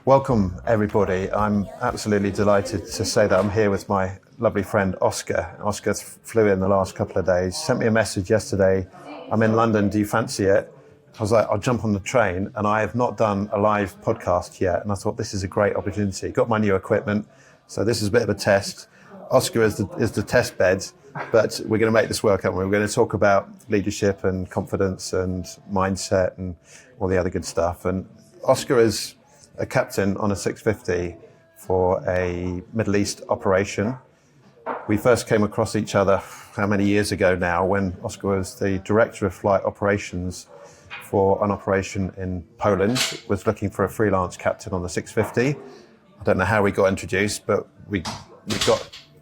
Welcome, everybody. I'm absolutely delighted to say that I'm here with my lovely friend Oskar. Oskar flew in the last couple of days, sent me a message yesterday. I'm in London, do you fancy it? I was like, I'll jump on the train, and I have not done a live podcast yet, and I thought this is a great opportunity. Got my new equipment, so this is a bit of a test. Oskar is the test bed, but we're going to make this work out. We're going to talk about leadership and confidence and mindset and all the other good stuff. And Oskar is a captain on a 650 for a Middle East operation. We first came across each other how many years ago now, when Oskar was the director of flight operations for an operation in Poland, was looking for a freelance captain on the 650. I don't know how we got introduced, but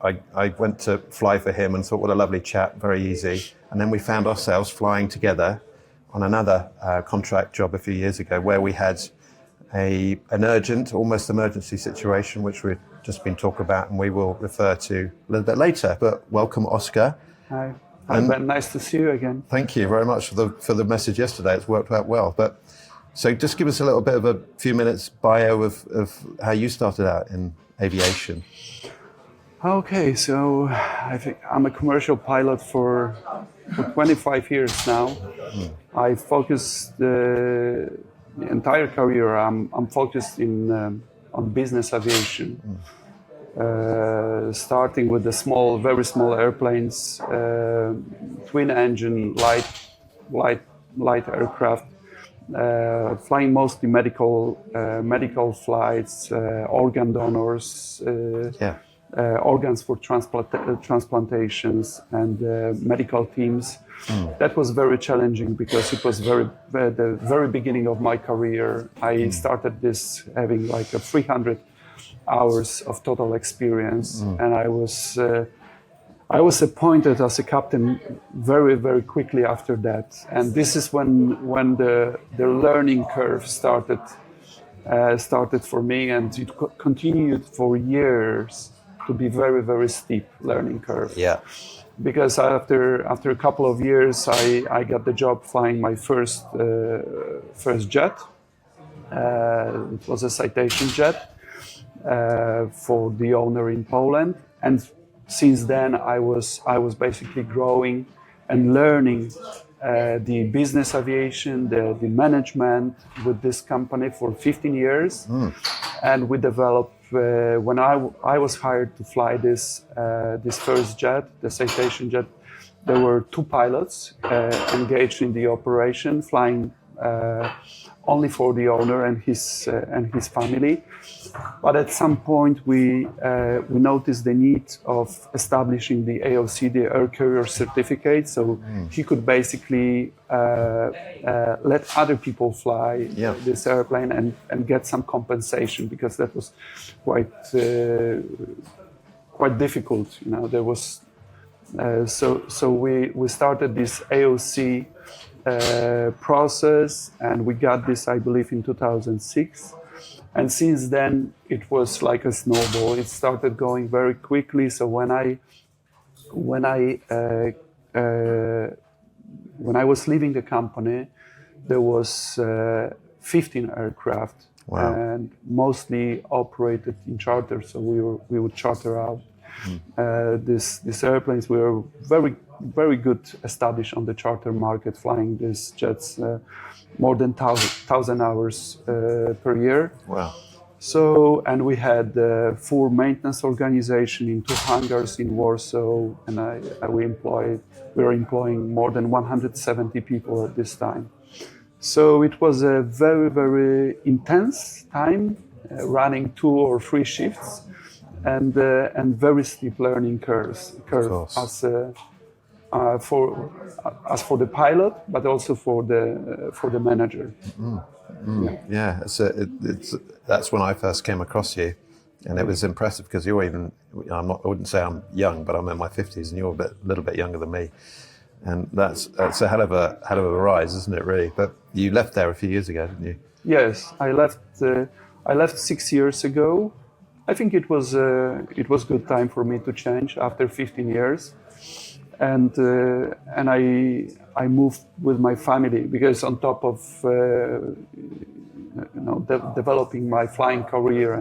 I went to fly for him and thought, what a lovely chap, very easy. And then we found ourselves flying together on another contract job a few years ago, where we had an urgent, almost emergency situation, which we've just been talking about, and we will refer to a little bit later. But welcome, Oskar. Hi. Ben, nice to see you again. Thank you very much for the message yesterday. It's worked out well. But so just give us a little bit of a few minutes bio of how you started out in aviation. Okay, so I think I'm a commercial pilot for 25 years now. I focused the entire career. I'm focused on business aviation, starting with the very small airplanes, twin engine, light aircraft, flying mostly medical flights, organ donors. Organs for transplantations and medical teams. That was very challenging because it was the very beginning of my career. I started this having like 300 hours of total experience, and I was appointed as a captain very, very quickly after that. And this is when the learning curve started for me, and it continued for years to be very, very steep learning curve. Yeah. Because after a couple of years, I got the job flying my first jet. It was a Citation jet for the owner in Poland, and since then I was basically growing and learning the business aviation, the management with this company for 15 years, and we developed. When I was hired to fly this first jet, the Citation jet, there were two pilots engaged in the operation, flying only for the owner and his family. But at some point, we noticed the need of establishing the AOC, the Air Carrier Certificate, so he could basically let other people fly this airplane and get some compensation, because that was quite difficult. You know, there was so we started this AOC process, and we got this, I believe, in 2006. And since then, it was like a snowball. It started going very quickly. So when I was leaving the company, there was 15 aircraft, and mostly operated in charter. So we would charter out these airplanes. We were very, very good established on the charter market, flying these jets. More than 1,000 hours per year. Wow. So, and we had full maintenance organization in 2 hangars in Warsaw, and we were employing more than 170 people at this time. So it was a very, very intense time, running 2 or 3 shifts, and very steep learning curve as for the pilot, but also for the manager. Yeah, that's when I first came across you, and it was impressive because you're even. I wouldn't say I'm young, but I'm in my 50s, and you're a little bit younger than me, and that's a hell of a rise, isn't it? Really. But you left there a few years ago, didn't you? Yes, I left 6 years ago. I think it was good time for me to change after 15 years. And I moved with my family, because on top of developing my flying career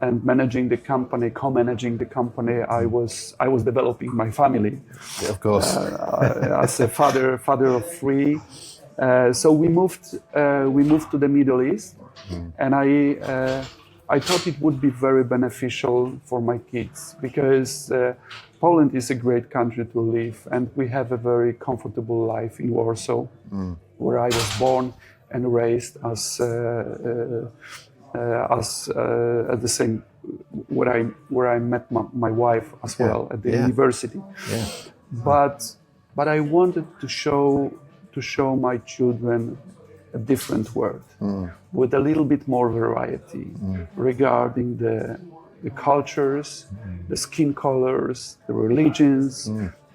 and managing the company, co-managing the company, I was developing my family. Yeah, of course. As a father of three, so we moved to the Middle East, and I thought it would be very beneficial for my kids because Poland is a great country to live, and we have a very comfortable life in Warsaw, where I was born and raised as at the same where I met my wife as well at the university. Yeah. But I wanted to show my children a different world with a little bit more variety regarding the cultures, the skin colors, the religions,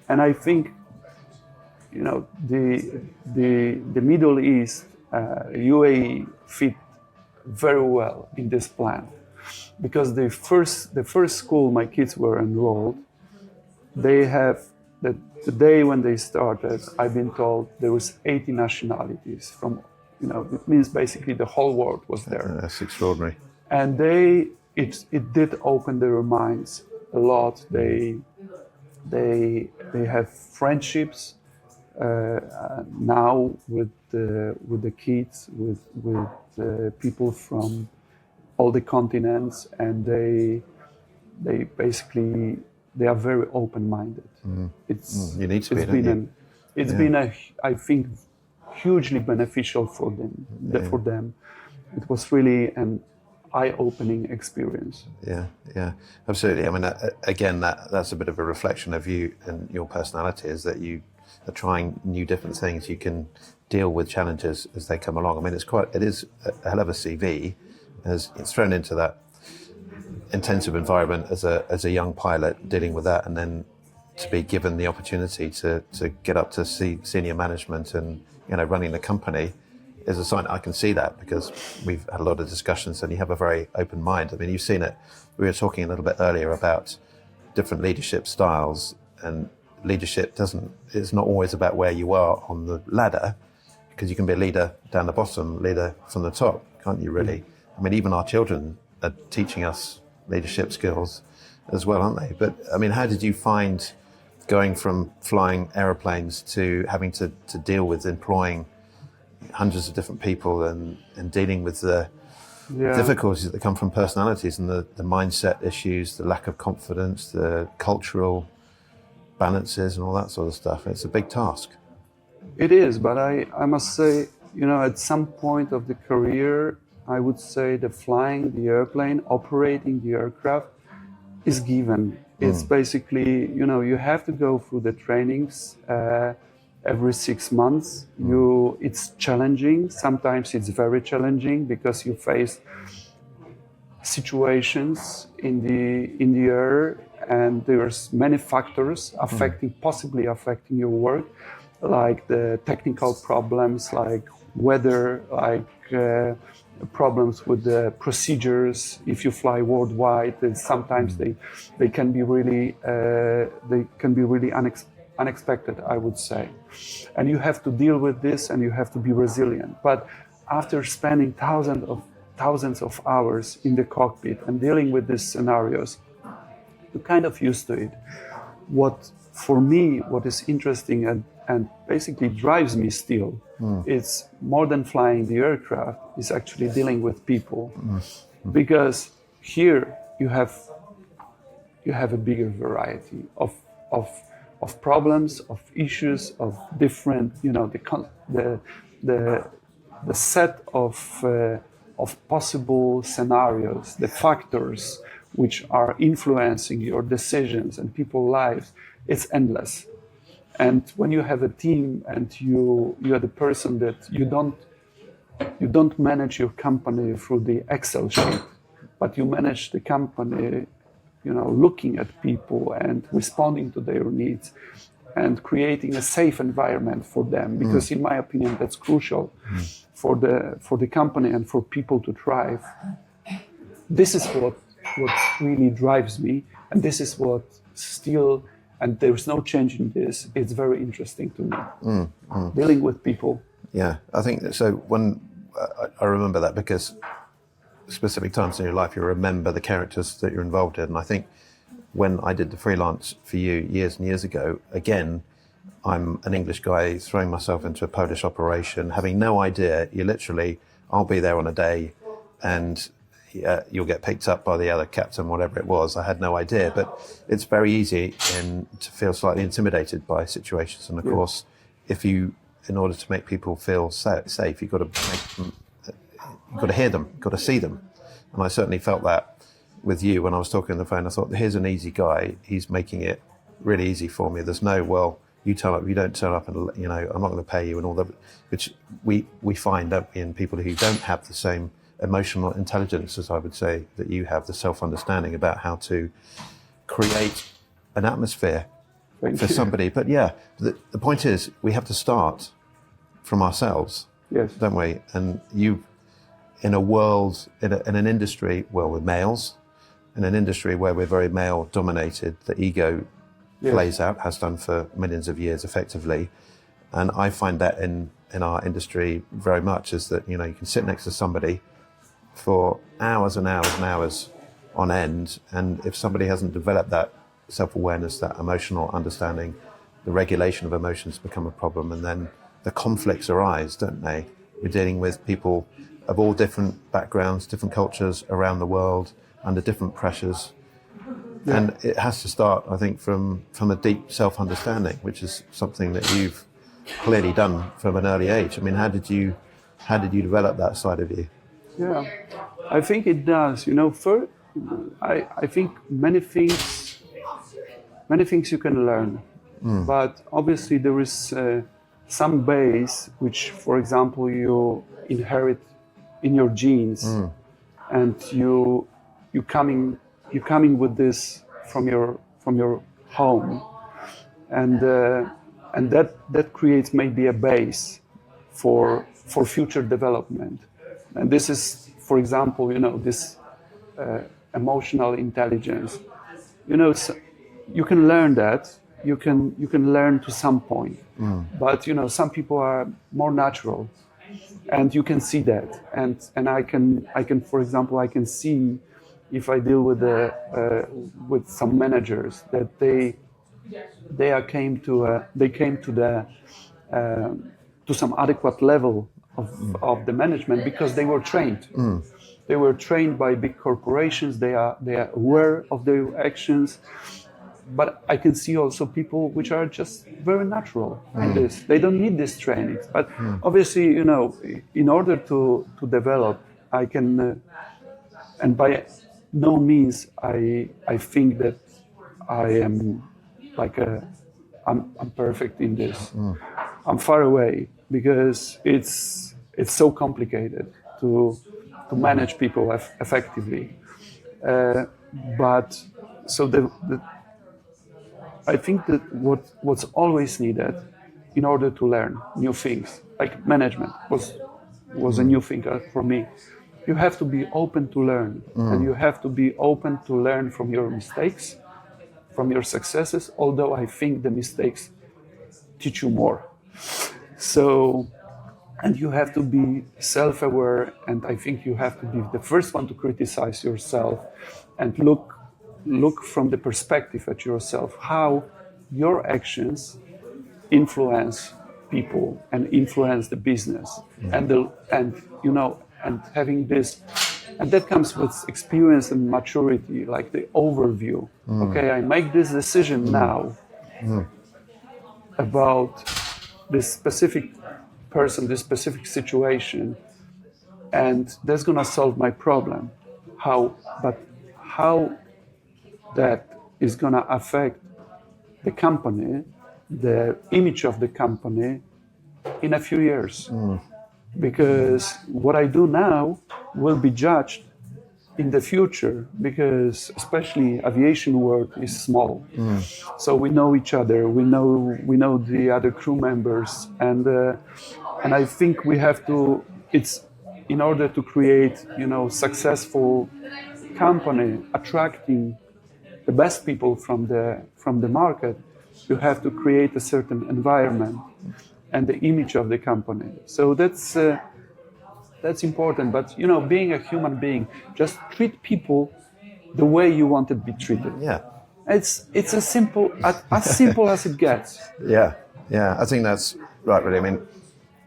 and I think the Middle East, UAE fit very well in this plan, because the first school my kids were enrolled, they have the day when they started, I've been told there was 80 nationalities from, it means basically the whole world was there. That's extraordinary. And it did open their minds a lot. They have friendships now with the kids, with people from all the continents, and they are very open-minded. You need to It's been I think hugely beneficial for them. It was really an eye-opening experience. Yeah, absolutely. I mean, again, that's a bit of a reflection of you and your personality, is that you are trying new different things. You can deal with challenges as they come along. I mean, it is a hell of a CV, as it's thrown into that intensive environment as a young pilot, dealing with that, and then to be given the opportunity to get up to senior management and running the company is a sign. I can see that because we've had a lot of discussions, and you have a very open mind. I mean, you've seen it. We were talking a little bit earlier about different leadership styles, and leadership is not always about where you are on the ladder, because you can be a leader down the bottom, leader from the top, can't you really? I mean, even our children are teaching us leadership skills as well, aren't they? But I mean, how did you find going from flying aeroplanes to having to deal with employing hundreds of different people and dealing with the difficulties that come from personalities and the mindset issues, the lack of confidence, the cultural balances and all that sort of stuff? It's a big task. It is, but I must say, at some point of the career, I would say the flying the airplane, operating the aircraft is given. It's basically, you have to go through the trainings every 6 months. It's challenging. Sometimes it's very challenging because you face situations in the air, and there's many factors possibly affecting your work, like the technical problems, like weather, like problems with the procedures. If you fly worldwide, then sometimes they can be really unexpected, I would say, and you have to deal with this, and you have to be resilient. But after spending thousands of hours in the cockpit and dealing with these scenarios, you're kind of used to it. What is interesting and basically drives me still, it's more than flying the aircraft, is actually dealing with people, because here you have a bigger variety of problems, of issues, of different, the set of possible scenarios, the factors which are influencing your decisions and people's lives. It's endless. And when you have a team and you are the person that you don't manage your company through the Excel sheet, but you manage the company, looking at people and responding to their needs and creating a safe environment for them, because in my opinion that's crucial for the company and for people to thrive. This is what really drives me, and this is what still, and there's no change in this, it's very interesting to me. Dealing with people. Yeah, I think so. When I remember that because specific times in your life, you remember the characters that you're involved in. And I think when I did the freelance for you years and years ago, again, I'm an English guy throwing myself into a Polish operation, having no idea. You literally, I'll be there on a day and you'll get picked up by the other captain, whatever it was. I had no idea, but it's very easy to feel slightly intimidated by situations. And of course, in order to make people feel safe, you've got to hear them, you've got to see them. And I certainly felt that with you when I was talking on the phone. I thought, here's an easy guy. He's making it really easy for me. There's no, well, you turn up, you don't turn up, and I'm not going to pay you, and all that, which we find, don't we, in people who don't have the same emotional intelligence as I would say that you have, the self-understanding about how to create an atmosphere for somebody. But yeah, the point is we have to start from ourselves, yes, don't we? And you, in a world, in an industry where we're males, in an industry where we're very male dominated, the ego plays out, has done for millions of years effectively. And I find that in our industry very much is that, you can sit next to somebody for hours and hours and hours on end. And if somebody hasn't developed that self-awareness, that emotional understanding, the regulation of emotions become a problem. And then the conflicts arise, don't they? We're dealing with people of all different backgrounds, different cultures around the world, under different pressures. Yeah. And it has to start, I think, from a deep self-understanding, which is something that you've clearly done from an early age. I mean, how did you develop that side of you? Yeah, I think it does. First, I think many things you can learn, but obviously there is some base which, for example, you inherit in your genes, and you coming with this from your home, and that creates maybe a base for future development. And this is, for example, this emotional intelligence. So you can learn that. You can learn to some point, but some people are more natural, and you can see that. And I can, for example, I can see if I deal with some managers that they came to some adequate level of the management because they were trained. They were trained by big corporations. They are aware of their actions. But I can see also people which are just very natural in this. They don't need this training. But obviously, in order to develop, I can, and by no means I think that I am I'm perfect in this. I'm far away because it's so complicated to manage people effectively. But so I think that what's always needed in order to learn new things, like management was a new thing for me. You have to be open to learn, and you have to be open to learn from your mistakes, from your successes, although I think the mistakes teach you more. So, and you have to be self-aware, and I think you have to be the first one to criticize yourself and look from the perspective at yourself, how your actions influence people and influence the business, and having this, and that comes with experience and maturity, like the overview. Okay, I make this decision now about this specific person, this specific situation, and that's gonna solve my problem. How that is gonna affect the company, the image of the company in a few years. Because what I do now will be judged in the future, because especially aviation world is small. So we know each other, we know the other crew members, and I think we have to, it's in order to create, successful company, attracting the best people from the market, you have to create a certain environment and the image of the company. So that's that's important. But being a human being, just treat people the way you want to be treated. Yeah. It's as simple as it gets. Yeah, I think that's right. Really, I mean,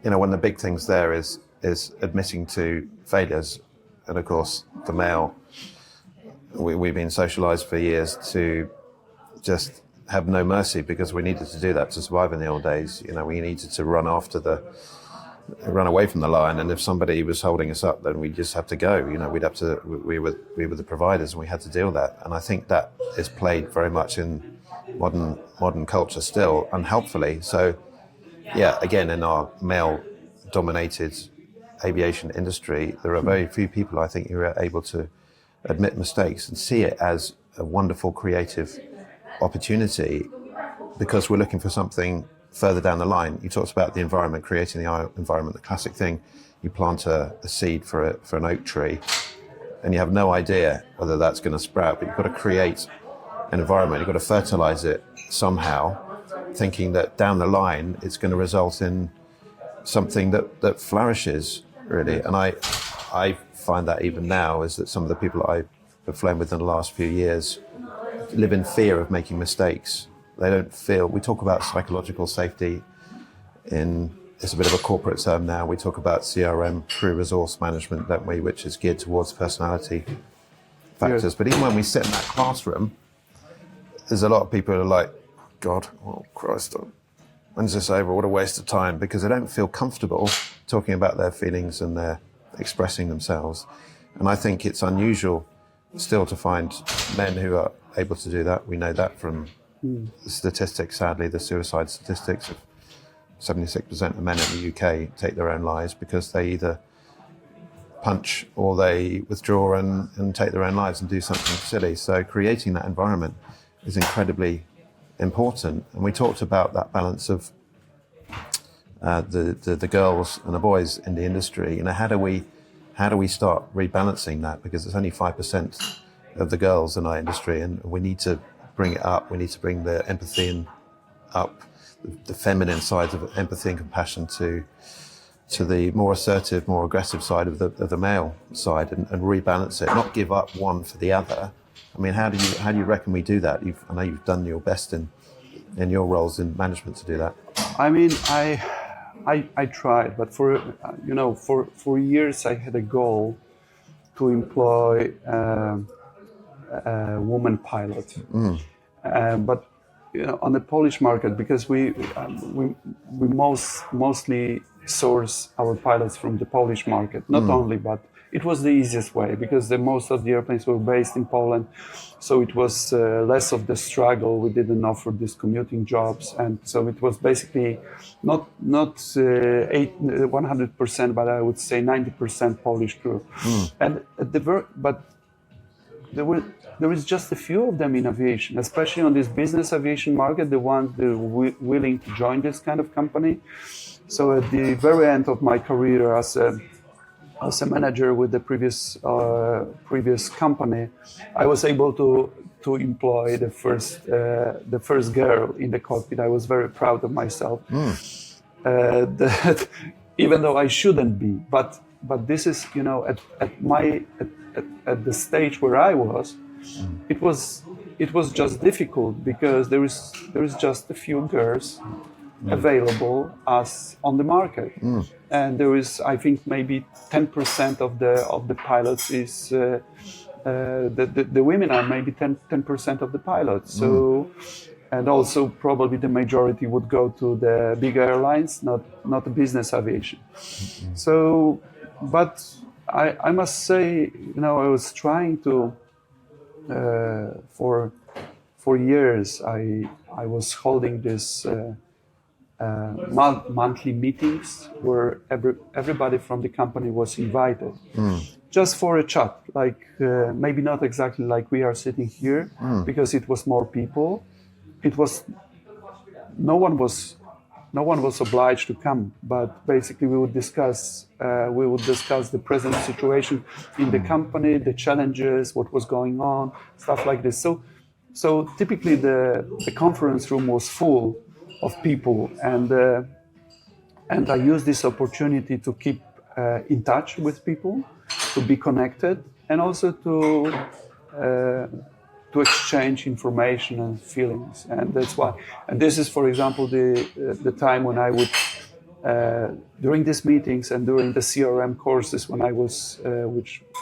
one of the big things there is admitting to failures, and of course, the male. We've been socialised for years to just have no mercy because we needed to do that to survive in the old days. We needed to run away from the lion, and if somebody was holding us up, then we just have to go. We'd have to. We were the providers, and we had to deal with that. And I think that is played very much in modern culture still, unhelpfully. So, yeah, again, in our male-dominated aviation industry, there are very few people, I think, who are able to admit mistakes and see it as a wonderful creative opportunity, because we're looking for something further down the line. You talked about the environment, creating the environment, the classic thing. You plant a seed for an oak tree, and you have no idea whether that's going to sprout, but you've got to create an environment. You've got to fertilize it somehow, thinking that down the line it's going to result in something that flourishes, really. And I find that even now is that some of the people I have flown with in the last few years live in fear of making mistakes. They don't feel. We talk about psychological safety it's a bit of a corporate term now. We talk about CRM, crew resource management, don't we, which is geared towards personality factors. Yes. But even when we sit in that classroom, there's a lot of people who are like, God, oh Christ, when's this over? What a waste of time, because they don't feel comfortable talking about their feelings and their expressing themselves. And I think it's unusual still to find men who are able to do that. We know that from the statistics, sadly, the suicide statistics of 76% of men in the UK take their own lives because they either punch or they withdraw and take their own lives and do something silly. So creating that environment is incredibly important. And we talked about that balance of the girls and the boys in the industry. How do we start rebalancing that? Because it's only 5% of the girls in our industry, and we need to bring it up. We need to bring the empathy up, the feminine sides of empathy and compassion to the more assertive, more aggressive side of the male side, and rebalance it, not give up one for the other. I mean, how do you reckon we do that? I know you've done your best in your roles in management to do that. I mean, I tried, but for years I had a goal to employ a woman pilot. But on the Polish market, because we mostly source our pilots from the Polish market, not only, but it was the easiest way, because most of the airplanes were based in Poland, so it was less of the struggle. We didn't offer these commuting jobs, and so it was basically not 100%, but I would say 90% Polish crew. And but there is just a few of them in aviation, especially on this business aviation market, the ones that are willing to join this kind of company. So at the very end of my career as a manager with the previous company, I was able to employ the first girl in the cockpit. I was very proud of myself. Even though I shouldn't be, but this is at the stage where I was, it was just difficult because there is just a few girls available as on the market, and there is, I think, maybe 10% of the pilots is the women are maybe 10% of the pilots. So, and also probably the majority would go to the big airlines, not the business aviation. So, but I must say, I was trying to for years I was holding this monthly meetings where everybody from the company was invited, just for a chat, like maybe not exactly like we are sitting here, because it was more people. It was no one was obliged to come, but basically we would discuss the present situation in the company, the challenges, what was going on, stuff like this. So typically the conference room was full of people, and I used this opportunity to keep in touch with people, to be connected, and also to exchange information and feelings. And that's why. And this is, for example, the time when I would, during these meetings and during the CRM courses, when I was,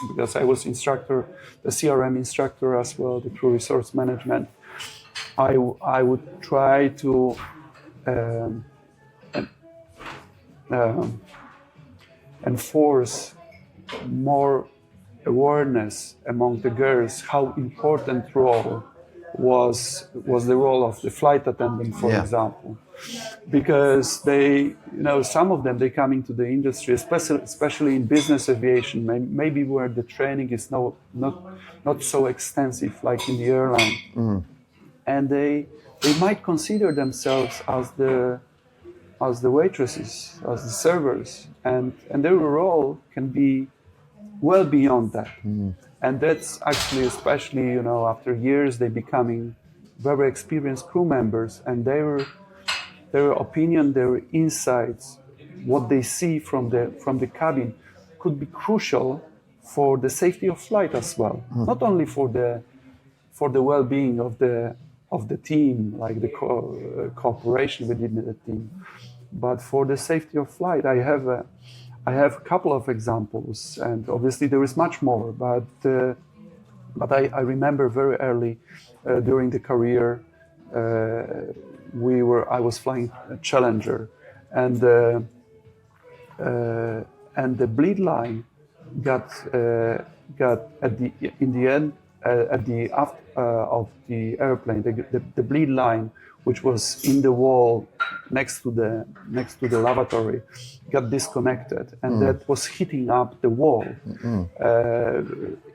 because I was instructor, the CRM instructor as well, the crew resource management, I would try to enforce more awareness among the girls how important role was the role of the flight attendant, for example, because they, some of them, they come into the industry, especially in business aviation, maybe where the training is not so extensive like in the airline, and they might consider themselves as the waitresses, as the servers, and their role can be well beyond that. And that's actually, especially, after years, they becoming very experienced crew members, and their opinion, their insights, what they see from the cabin could be crucial for the safety of flight as well. Not only for the well-being of the team, like the cooperation within the team, but for the safety of flight. I have a couple of examples, and obviously there is much more. But I remember very early during the career, I was flying a Challenger, and the bleed line got in the end at the aft of the airplane, the bleed line, which was in the wall next to the lavatory, got disconnected, and that was hitting up the wall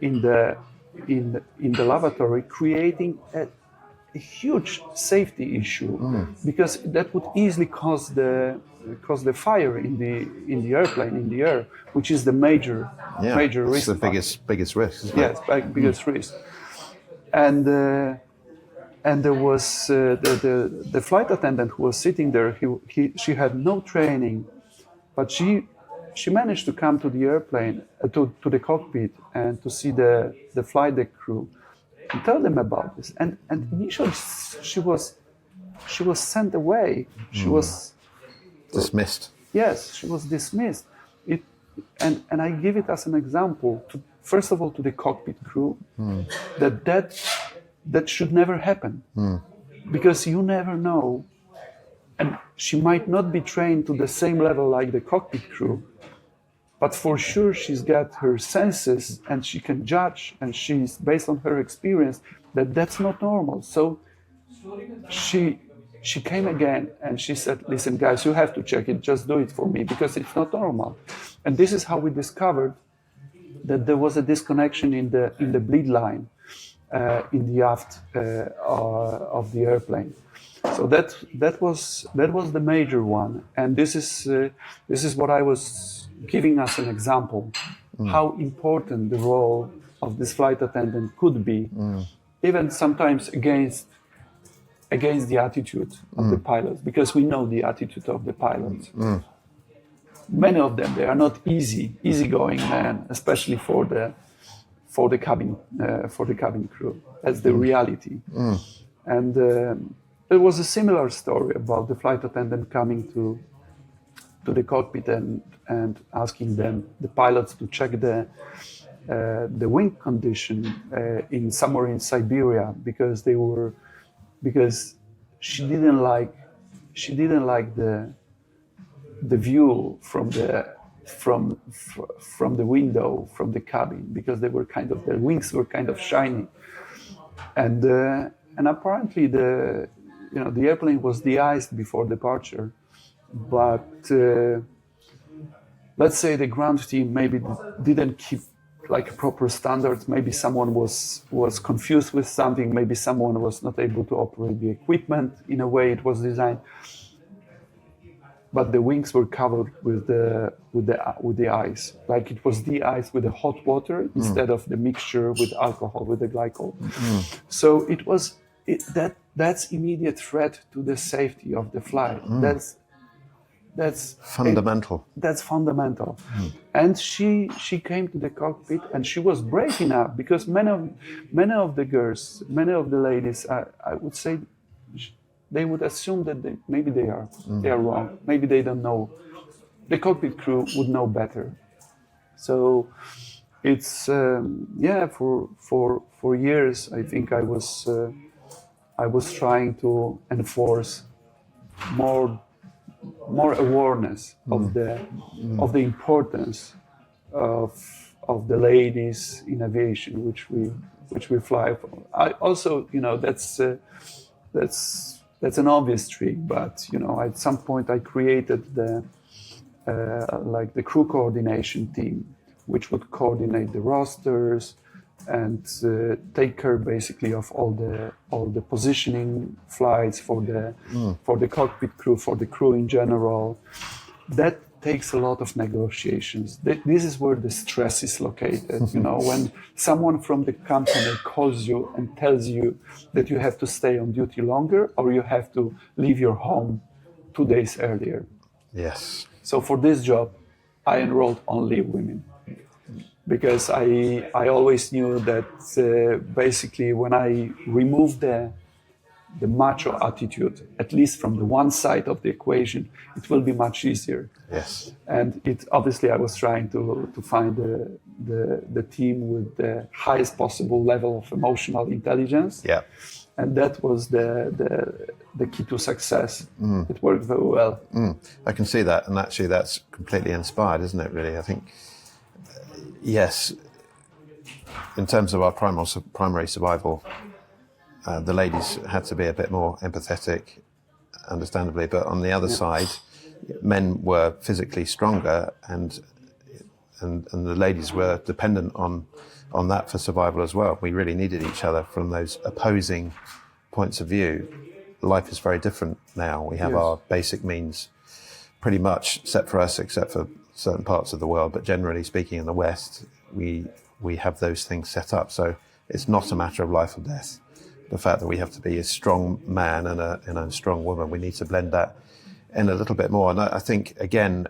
in the lavatory, creating a huge safety issue, because that would easily cause the fire in the airplane, in the air, which is the major risk. It's the biggest risk, isn't it? Yes, biggest risk. And there was the flight attendant who was sitting there. She had no training, but she managed to come to the airplane, to the cockpit, and to see the flight deck crew and tell them about this. And initially she was sent away. She was dismissed. Yes, she was dismissed. And I give it as an example, first of all, to the cockpit crew, that should never happen, because you never know, and she might not be trained to the same level like the cockpit crew, but for sure she's got her senses and she can judge, and she's based on her experience that's not normal. So she came again and she said, "Listen, guys, you have to check it. Just do it for me, because it's not normal." And this is how we discovered that there was a disconnection in the bleed line. In the aft of the airplane, so that was the major one, and this is what I was giving us an example, how important the role of this flight attendant could be, even sometimes against the attitude of the pilots, because we know the attitude of the pilots. Many of them, they are not easygoing men, especially for the cabin crew. That's the reality. And there was a similar story about the flight attendant coming to the cockpit and asking the pilots to check the wing condition somewhere in Siberia, because she didn't like the view from the window, from the cabin, because their wings were kind of shiny, and apparently the airplane was de-iced before departure, but let's say the ground team maybe didn't keep like proper standards. Maybe someone was confused with something. Maybe someone was not able to operate the equipment in a way it was designed. But the wings were covered with the ice, like it was de-iced with the hot water instead of the mixture with alcohol, with the glycol. So that's immediate threat to the safety of the flight. That's fundamental. That's fundamental. And she came to the cockpit, and she was brave enough, because many of the girls, many of the ladies, I would say, they would assume that maybe they are wrong. Maybe they don't know. The cockpit crew would know better. So it's for years I think I was trying to enforce more awareness of the importance of the ladies in aviation, which we fly for. I also, that's an obvious trick, but at some point I created the crew coordination team, which would coordinate the rosters and take care basically of all the positioning flights for the cockpit crew, for the crew in general. That takes a lot of negotiations. This is where the stress is located. When someone from the company calls you and tells you that you have to stay on duty longer, or you have to leave your home 2 days earlier. Yes. So for this job, I enrolled only women, because I always knew that basically when I removed the macho attitude, at least from the one side of the equation, it will be much easier. Yes. And obviously I was trying to find the team with the highest possible level of emotional intelligence. Yeah. And that was the key to success. It worked very well. I can see that, and actually that's completely inspired, isn't it, really? I think, yes, in terms of our primary survival, the ladies had to be a bit more empathetic, understandably, but on the other side, men were physically stronger, and the ladies were dependent on that for survival as well. We really needed each other from those opposing points of view. Life is very different now. We have our basic means pretty much set for us, except for certain parts of the world, but generally speaking in the West, we have those things set up. So it's not a matter of life or death. The fact that we have to be a strong man and a strong woman, we need to blend that in a little bit more. And I think, again,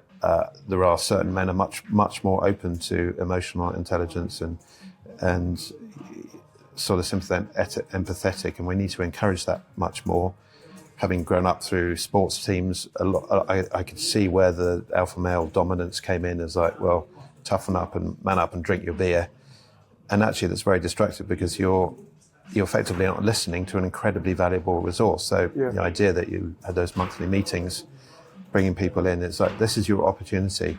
there are certain men are much more open to emotional intelligence and sort of sympathetic, empathetic, and we need to encourage that much more. Having grown up through sports teams, I could see where the alpha male dominance came in as like, well, toughen up and man up and drink your beer. And actually that's very destructive, because you're effectively not listening to an incredibly valuable resource. So the idea that you had those monthly meetings, bringing people in, it's like, this is your opportunity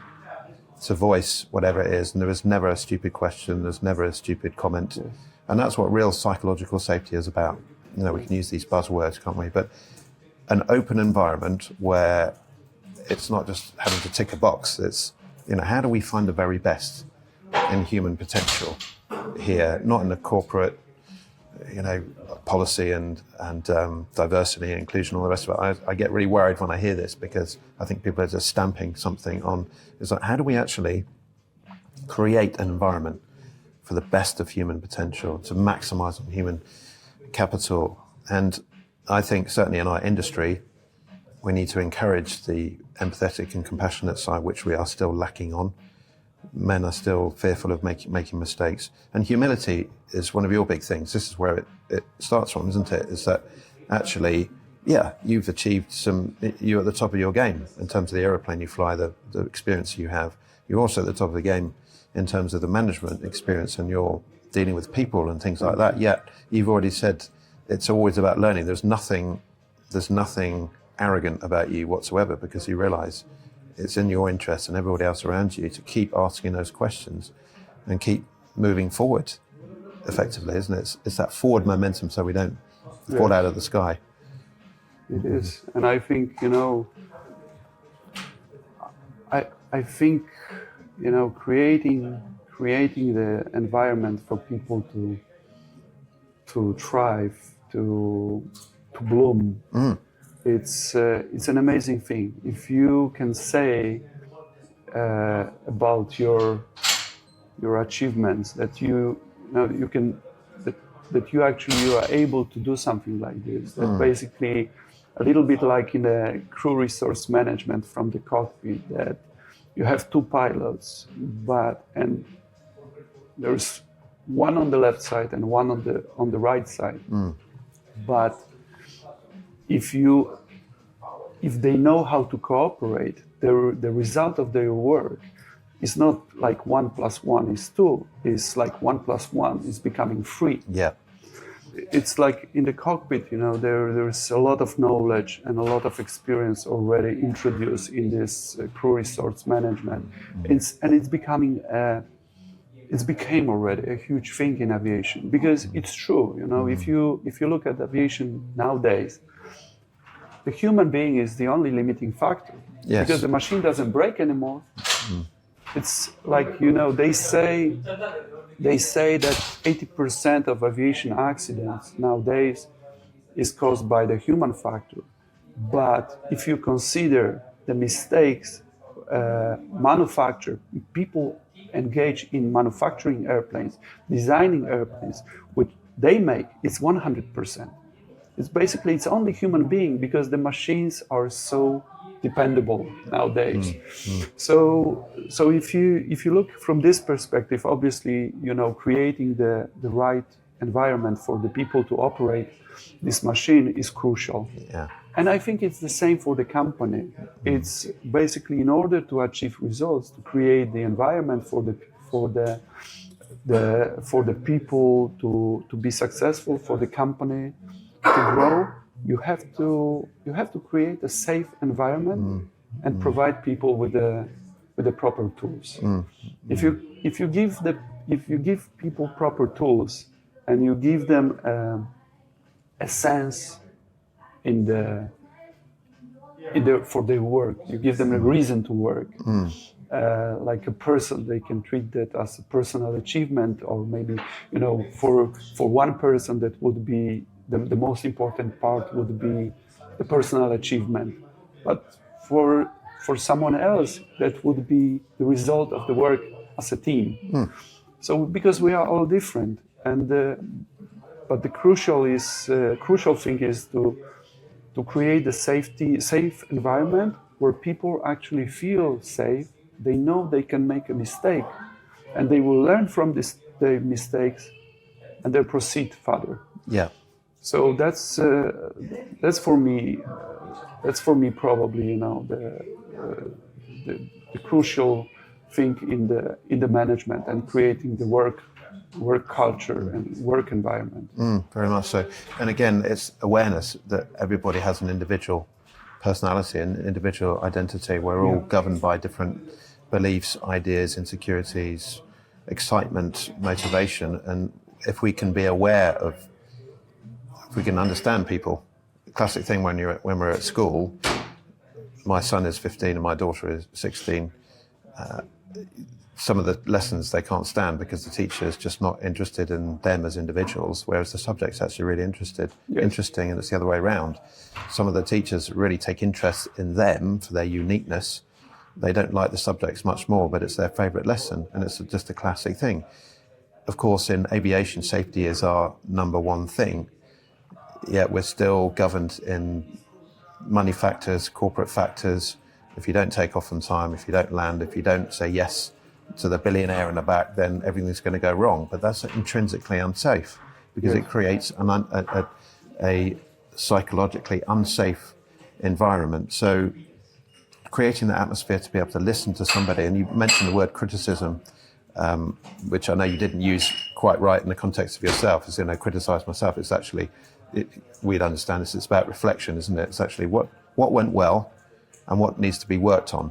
to voice whatever it is. And there is never a stupid question. There's never a stupid comment. Yes. And that's what real psychological safety is about. We can use these buzzwords, can't we? But an open environment where it's not just having to tick a box. It's, how do we find the very best in human potential here, not in the corporate, policy and diversity and inclusion, all the rest of it. I get really worried when I hear this, because I think people are just stamping something on. It's like, how do we actually create an environment for the best of human potential, to maximize on human capital? And I think certainly in our industry, we need to encourage the empathetic and compassionate side, which we are still lacking on. Men are still fearful of making mistakes. And humility is one of your big things. This is where it starts from, isn't it? Is that actually, you've achieved you're at the top of your game in terms of the aeroplane you fly, the experience you have. You're also at the top of the game in terms of the management experience, and you're dealing with people and things like that. Yet you've already said it's always about learning. There's nothing arrogant about you whatsoever, because you realize it's in your interest and everybody else around you to keep asking those questions and keep moving forward effectively, isn't it? It's that forward momentum, so we don't fall out of the sky. It is. And I think, I think, creating the environment for people to thrive, to bloom, it's an amazing thing. If you can say about your achievements that you are able to do something like this, that basically a little bit like in the crew resource management from the cockpit, that you have two pilots, and there's one on the left side and one on the right side. But if they know how to cooperate, the result of their work is not like 1 + 1 is 2. It's like 1 + 1 is becoming 3. Yeah. It's like in the cockpit, there's a lot of knowledge and a lot of experience already introduced in this crew resource management. It became already a huge thing in aviation, because it's true. If you look at aviation nowadays, the human being is the only limiting factor. Yes. Because the machine doesn't break anymore. It's like, they say that 80% of aviation accidents nowadays is caused by the human factor. But if you consider the mistakes people engage in manufacturing airplanes, designing airplanes, which they make, it's 100%. It's only human being, because the machines are so dependable nowadays. So if you look from this perspective, obviously, creating the right environment for the people to operate this machine is crucial. Yeah. And I think it's the same for the company. It's basically, in order to achieve results, to create the environment for the people to be successful, for the company to grow. You have to create a safe environment and provide people with the proper tools. If you give people proper tools and you give them a sense for their work, you give them a reason to work. Like a person, they can treat that as a personal achievement, or maybe for one person that would be the most important part would be the personal achievement, but for someone else that would be the result of the work as a team. So because we are all different, but the crucial thing is to create a safe environment where people actually feel safe. They know they can make a mistake, and they will learn from their mistakes, and they proceed further. Yeah. So that's for me. That's for me probably the crucial thing in the management and creating the work culture and work environment. Very much so. And again, it's awareness that everybody has an individual personality and individual identity. We're all governed by different beliefs, ideas, insecurities, excitement, motivation. And if we can be aware of, if we can understand people, classic thing when we're at school, my son is 15 and my daughter is 16, some of the lessons they can't stand because the teacher is just not interested in them as individuals, whereas the subject's actually really interesting, and it's the other way around. Some of the teachers really take interest in them for their uniqueness. They don't like the subjects much more, but it's their favourite lesson, and it's just a classic thing. Of course, in aviation, safety is our number one thing, yet we're still governed in money factors, corporate factors. If you don't take off on time, if you don't land, if you don't say yes to the billionaire in the back, then everything's going to go wrong. But that's intrinsically unsafe because it creates a psychologically unsafe environment. So creating the atmosphere to be able to listen to somebody, and you mentioned the word criticism, which I know you didn't use quite right in the context of yourself, as criticize myself. It's actually, we'd understand this, it's about reflection, isn't it? It's actually what went well and what needs to be worked on.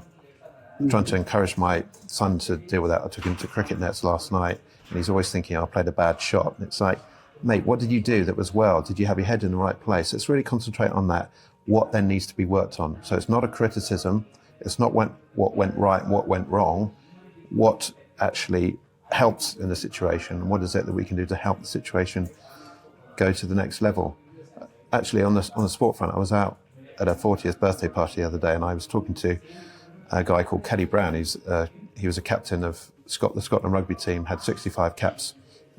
I'm trying to encourage my son to deal with that. I took him to cricket nets last night, and he's always thinking, I played a bad shot. And it's like, mate, what did you do that was well? Did you have your head in the right place? Let's really concentrate on that. What then needs to be worked on? So it's not a criticism. It's not what went right and what went wrong. What actually helps in the situation, and what is it that we can do to help the situation go to the next level? Actually, on the sport front, I was out at a 40th birthday party the other day, and I was talking to a guy called Kelly Brown. He was a captain of the Scotland rugby team, had 65 caps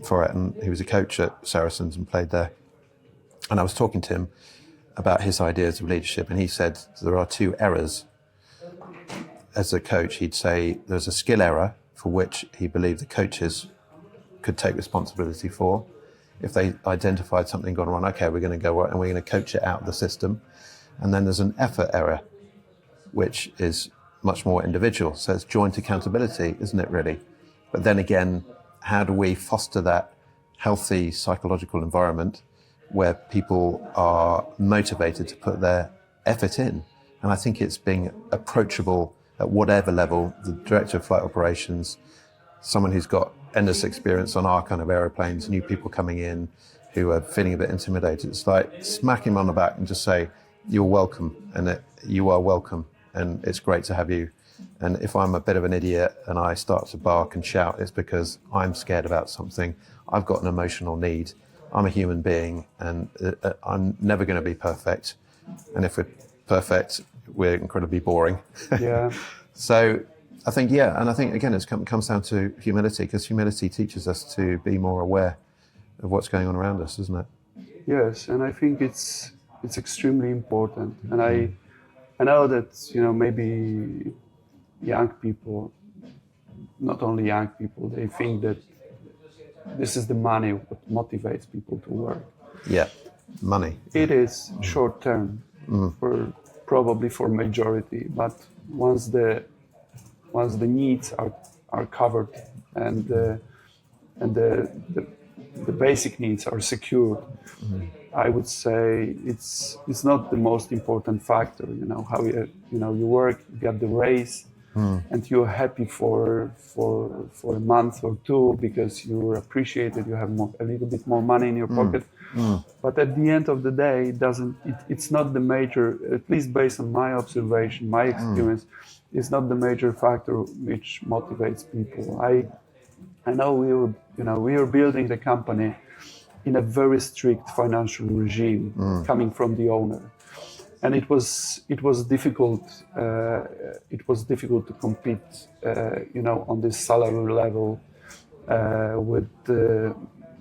for it, and he was a coach at Saracens and played there. And I was talking to him, about his ideas of leadership, and he said there are two errors. As a coach, he'd say there's a skill error for which he believed the coaches could take responsibility for. If they identified something gone wrong, okay, we're going to go and we're going to coach it out of the system. And then there's an effort error, which is much more individual. So it's joint accountability, isn't it, really? But then again, how do we foster that healthy psychological environment where people are motivated to put their effort in? And I think it's being approachable at whatever level. The director of flight operations, someone who's got endless experience on our kind of aeroplanes, new people coming in who are feeling a bit intimidated. It's like smack him on the back and just say, you're welcome, and you are welcome, and it's great to have you. And if I'm a bit of an idiot and I start to bark and shout, it's because I'm scared about something. I've got an emotional need. I'm a human being, and I'm never going to be perfect. And if we're perfect, we're incredibly boring. Yeah. So I think, and I think, again, it comes down to humility, because humility teaches us to be more aware of what's going on around us, isn't it? Yes, and I think it's extremely important. And I know that, maybe young people, not only young people, they think that this is the money what motivates people to work. Yeah, money. It is short term, probably for majority, but once the needs are covered and the basic needs are secured, I would say it's not the most important factor. How you work, you get the raise, and you're happy for a month or two because you're appreciated. You have a little bit more money in your pocket. But at the end of the day, it's not the major, at least based on my observation, my experience, it's not the major factor which motivates people. I know we were building the company in a very strict financial regime coming from the owner, and it was difficult. It was difficult to compete, on this salary level with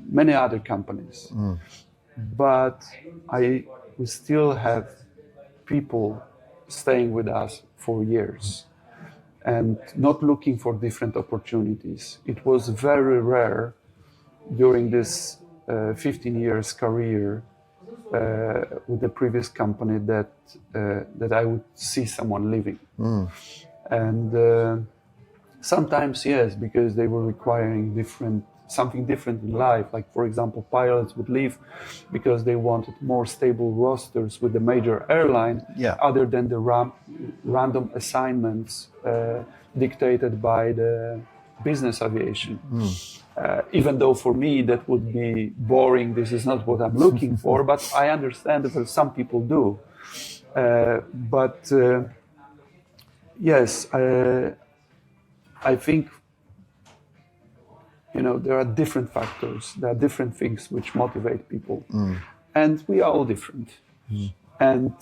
many other companies. But we still have people staying with us for years and not looking for different opportunities. It was very rare during this 15 years career with the previous company that I would see someone leaving. And sometimes, yes, because they were requiring something different in life. Like, for example, pilots would leave because they wanted more stable rosters with the major airline, other than the random assignments dictated by the business aviation. Even though for me that would be boring, this is not what I'm looking for, but I understand that some people do. Yes, I think there are different factors, there are different things which motivate people, and we are all different. And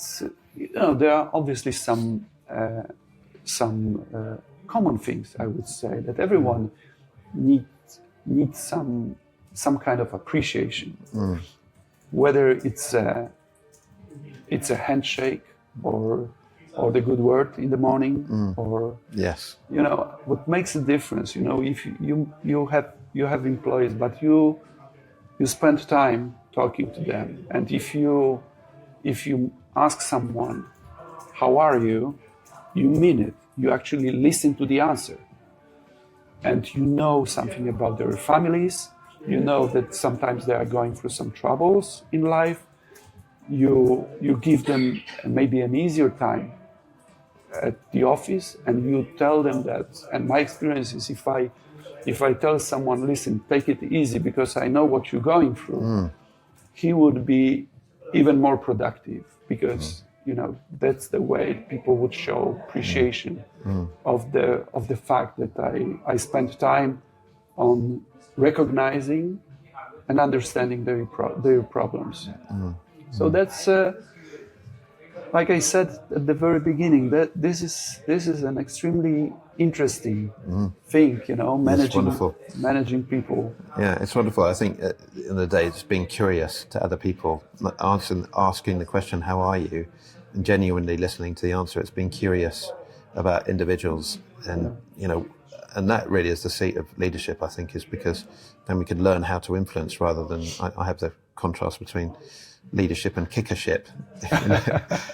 there are obviously some common things, I would say, that everyone needs some kind of appreciation, whether it's a handshake or the good word in the morning, or what makes a difference. If you have employees, but you spend time talking to them, and if you ask someone, how are you, you mean it. You actually listen to the answer, and you know something about their families. You know that sometimes they are going through some troubles in life. You give them maybe an easier time at the office, and you tell them that. And my experience is, if I tell someone, listen, take it easy because I know what you're going through, he would be even more productive, because that's the way people would show appreciation of the fact that I spent time on recognizing and understanding their problems. So that's like I said at the very beginning, that this is an extremely interesting thing, managing people. Yeah, it's wonderful. I think at the end of the day, it's being curious to other people, asking the question, how are you? And genuinely listening to the answer. It's being curious about individuals. And, and that really is the seat of leadership, I think, is because then we can learn how to influence rather than, I have the contrast between leadership and kickership.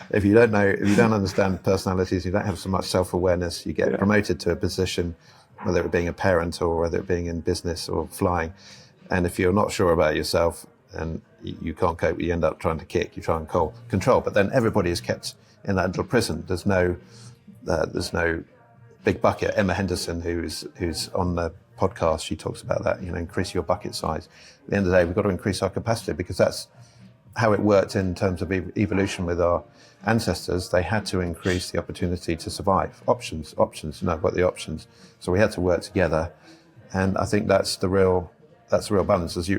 If you don't understand personalities, you don't have so much self-awareness, you get promoted to a position, whether it being a parent or whether it being in business or flying. And if you're not sure about yourself and you can't cope, you end up trying to kick, you try and control. But then everybody is kept in that little prison. There's no big bucket. Emma Henderson, who's on the podcast, she talks about that, increase your bucket size. At the end of the day, we've got to increase our capacity because that's how it worked in terms of evolution with our ancestors. They had to increase the opportunity to survive. Options, what the options. So we had to work together. And I think that's the real balance.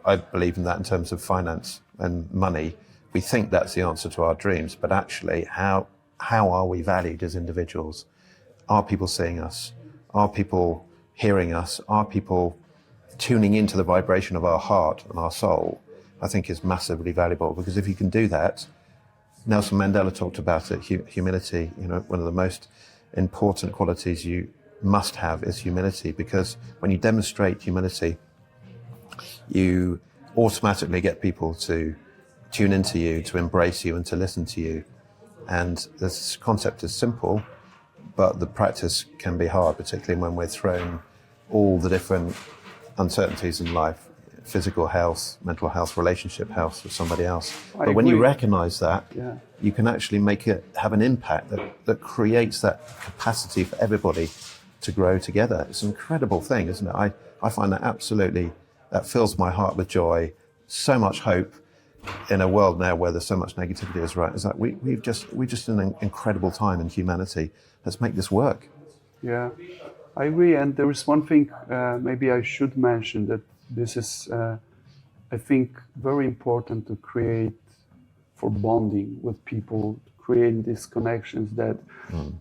I believe in that in terms of finance and money. We think that's the answer to our dreams, but actually how are we valued as individuals? Are people seeing us? Are people hearing us? Are people tuning into the vibration of our heart and our soul? I think is massively valuable, because if you can do that, Nelson Mandela talked about it, humility, one of the most important qualities you must have is humility, because when you demonstrate humility, you automatically get people to tune into you, to embrace you and to listen to you. And this concept is simple, but the practice can be hard, particularly when we're thrown all the different uncertainties in life. Physical health, mental health, relationship health with somebody else. But when you recognize that, you can actually have an impact that creates that capacity for everybody to grow together. It's an incredible thing, isn't it? I find that fills my heart with joy, so much hope in a world now where there's so much negativity is right. It's like we've just in an incredible time in humanity. Let's make this work. Yeah, I agree. And there is one thing maybe I should mention, that this is, I think, very important to create for bonding with people, creating these connections that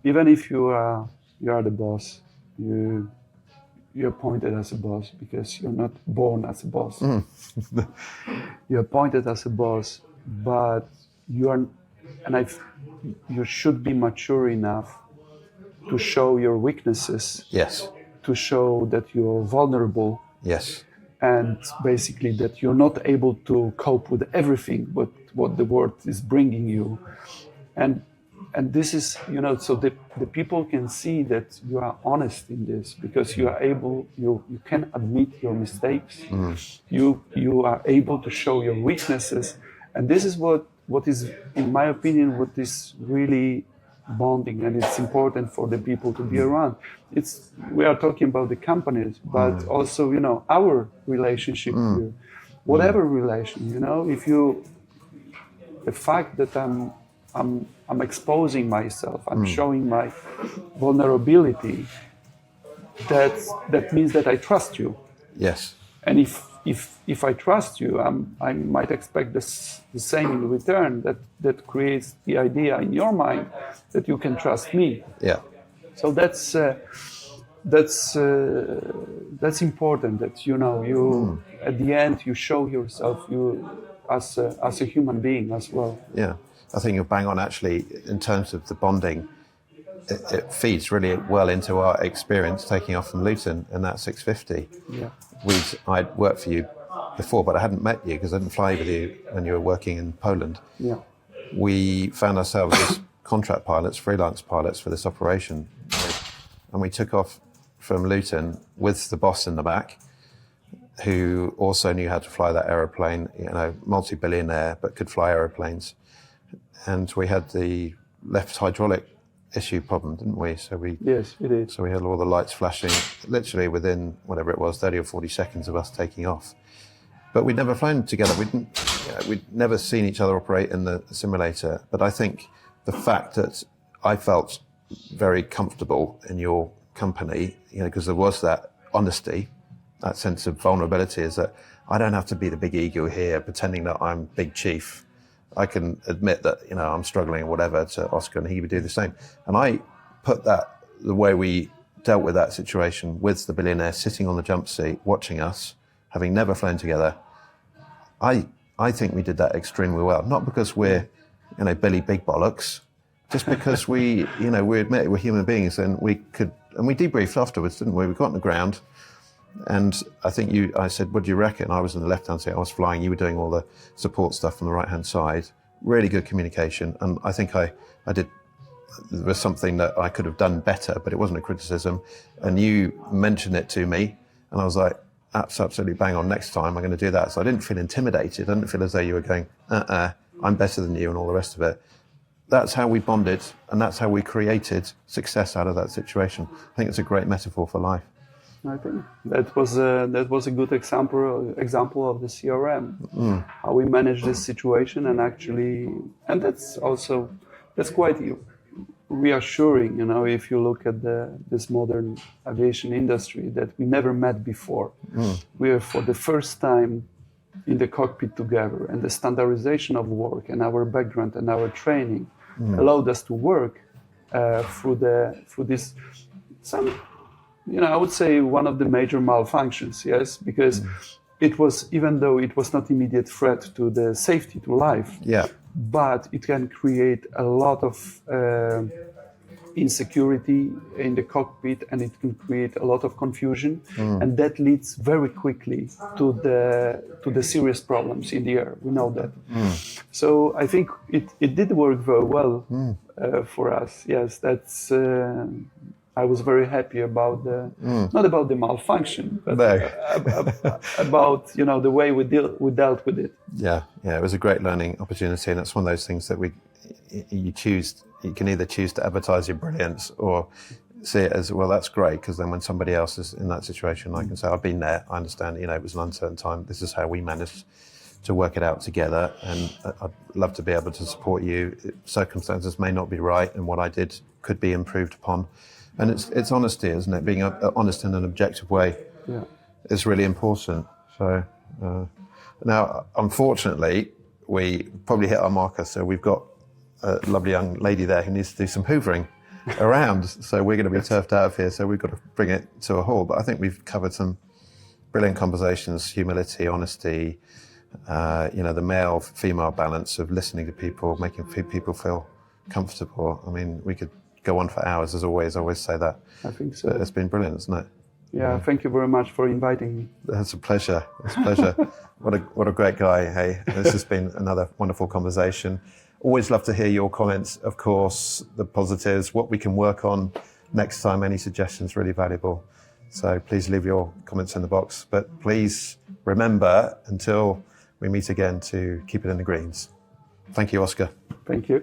even if you are the boss, you're appointed as a boss because you're not born as a boss. You're appointed as a boss, but you should be mature enough to show your weaknesses. Yes. To show that you're vulnerable. Yes. And basically that you're not able to cope with everything but what the world is bringing you. And this is, so the people can see that you are honest in this, because you are able, you can admit your mistakes. You are able to show your weaknesses. And this is what is, in my opinion, what is really bonding, and it's important for the people to be around. We are talking about the companies, but also, our relationship here, whatever relation, the fact that I'm exposing myself, I'm showing my vulnerability, that means that I trust you. Yes. And if I trust you, I might expect the same in return. That creates the idea in your mind that you can trust me. Yeah. So that's important. That you at the end you show yourself as a human being as well. Yeah, I think you're bang on. Actually, in terms of the bonding, it feeds really well into our experience taking off from Luton in that 650. Yeah. I'd worked for you before, but I hadn't met you because I didn't fly with you when you were working in Poland. Yeah. We found ourselves as contract pilots, freelance pilots for this operation. And we took off from Luton with the boss in the back, who also knew how to fly that aeroplane, multi-billionaire, but could fly aeroplanes. And we had the left hydraulic issue problem, didn't we? Yes, we did. So we had all the lights flashing literally within whatever it was, 30 or 40 seconds of us taking off. But we'd never flown together. We'd never seen each other operate in the simulator. But I think the fact that I felt very comfortable in your company, because there was that honesty, that sense of vulnerability, is that I don't have to be the big ego here, pretending that I'm big chief. I can admit that, I'm struggling or whatever to Oskar, and he would do the same. And I put the way we dealt with that situation with the billionaire sitting on the jump seat, watching us, having never flown together. I think we did that extremely well. Not because we're, Billy Big Bollocks, just because we admit we're human beings, and we debriefed afterwards, didn't we? We got on the ground, and I think I said, what do you reckon? I was in the left-hand side, I was flying, you were doing all the support stuff on the right-hand side. Really good communication, and I think I did, there was something that I could have done better, but it wasn't a criticism, and you mentioned it to me, and I was like, that's absolutely bang on, next time I'm going to do that. So I didn't feel intimidated, I didn't feel as though you were going, I'm better than you and all the rest of it. That's how we bonded, and that's how we created success out of that situation. I think it's a great metaphor for life. I think that was a good example of the CRM, how we manage this situation, and that's quite reassuring, if you look at this modern aviation industry that we never met before. We are for the first time in the cockpit together, and the standardization of work and our background and our training allowed us to work through this I would say one of the major malfunctions, yes, because it was, even though it was not immediate threat to the safety, to life, but it can create a lot of insecurity in the cockpit, and it can create a lot of confusion, and that leads very quickly to the serious problems in the air. We know that. So I think it did work very well for us. Yes, that's. I was very happy about not about the malfunction, but about the way we dealt with it. Yeah, it was a great learning opportunity, and it's one of those things that you can either choose to advertise your brilliance or see it as, well, that's great, because then when somebody else is in that situation, I can say, I've been there, I understand, it was an uncertain time, this is how we managed to work it out together, and I'd love to be able to support you. Circumstances may not be right, and what I did could be improved upon. And it's honesty, isn't it? Being honest in an objective way is really important. So now, unfortunately, we probably hit our marker. So we've got a lovely young lady there who needs to do some hoovering around. So we're going to be turfed out of here. So we've got to bring it to a halt. But I think we've covered some brilliant conversations: humility, honesty, the male-female balance of listening to people, making people feel comfortable. I mean, we could go on for hours, as always. I always say that. I think so. But it's been brilliant, isn't it? Yeah, thank you very much for inviting me. It's a pleasure. It's a pleasure. What a great guy. Hey, this has been another wonderful conversation. Always love to hear your comments, of course, the positives, what we can work on next time. Any suggestions, really valuable. So please leave your comments in the box. But please remember, until we meet again, to keep it in the greens. Thank you, Oskar. Thank you.